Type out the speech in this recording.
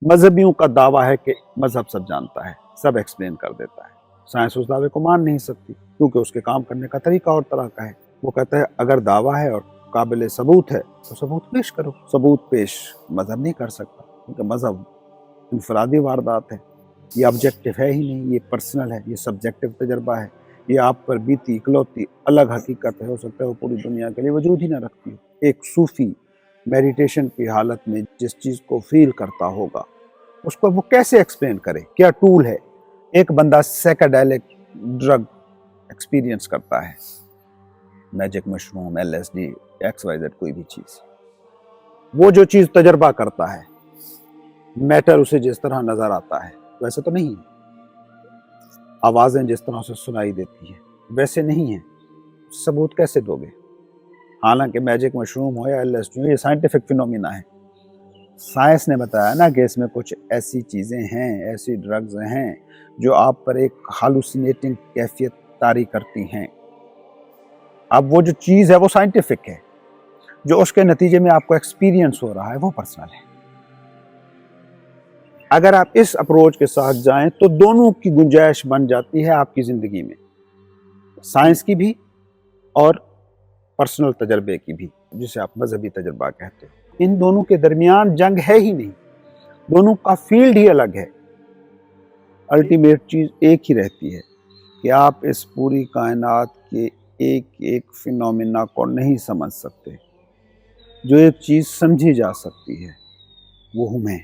मजहबियों का दावा है कि मजहब सब जानता है, सब एक्सप्लेन कर देता है। साइंस उस दावे को मान नहीं सकती क्योंकि उसके काम करने का तरीका और तरह का है। वो कहता है अगर दावा है और काबिल सबूत है तो सबूत पेश करो। सबूत पेश मजहब नहीं कर सकता क्योंकि मजहब इनफरादी वारदात है, ये ऑब्जेक्टिव है ही नहीं, ये पर्सनल है, ये सब्जेक्टिव तजर्बा है, ये आप पर बीती इकलौती अलग हकीकत है। हो सकता है वो पूरी दुनिया के लिए वजूद ही ना रखती हो। एक सूफी मेडिटेशन की हालत में जिस चीज़ को फील करता होगा उसको वो कैसे एक्सप्लेन करे, क्या टूल है। एक बंदा साइकेडेलिक ड्रग एक्सपीरियंस करता है, मैजिक मशरूम, LSD, XYZ कोई भी चीज़, वो जो चीज़ तजर्बा करता है, मैटर उसे जिस तरह नज़र आता है वैसे तो नहीं है, आवाज़ें जिस तरह से सुनाई देती हैं वैसे नहीं है, सबूत कैसे दोगे। हालांकि मैजिक मशरूम हो या LSD हो, ये साइंटिफिक फिनोमिना है। साइंस ने बताया ना कि इसमें कुछ ऐसी चीज़ें हैं, ऐसी ड्रग्स हैं जो आप पर एक हालुसिनेटिंग कैफियत तारी करती हैं। अब वो जो चीज़ है वो साइंटिफिक है, जो उसके नतीजे में आपको एक्सपीरियंस हो रहा है वो पर्सनल है। अगर आप इस अप्रोच के साथ जाएं तो दोनों की गुंजाइश बन जाती है आपकी ज़िंदगी में, साइंस की भी और पर्सनल तजर्बे की भी, जिसे आप मजहबी तजर्बा कहते हो। इन दोनों के दरमियान जंग है ही नहीं, दोनों का फील्ड ही अलग है। अल्टीमेट चीज़ एक ही रहती है कि आप इस पूरी कायनात के एक एक फिनोमिना को नहीं समझ सकते। जो एक चीज़ समझी जा सकती है वो हूँ मैं।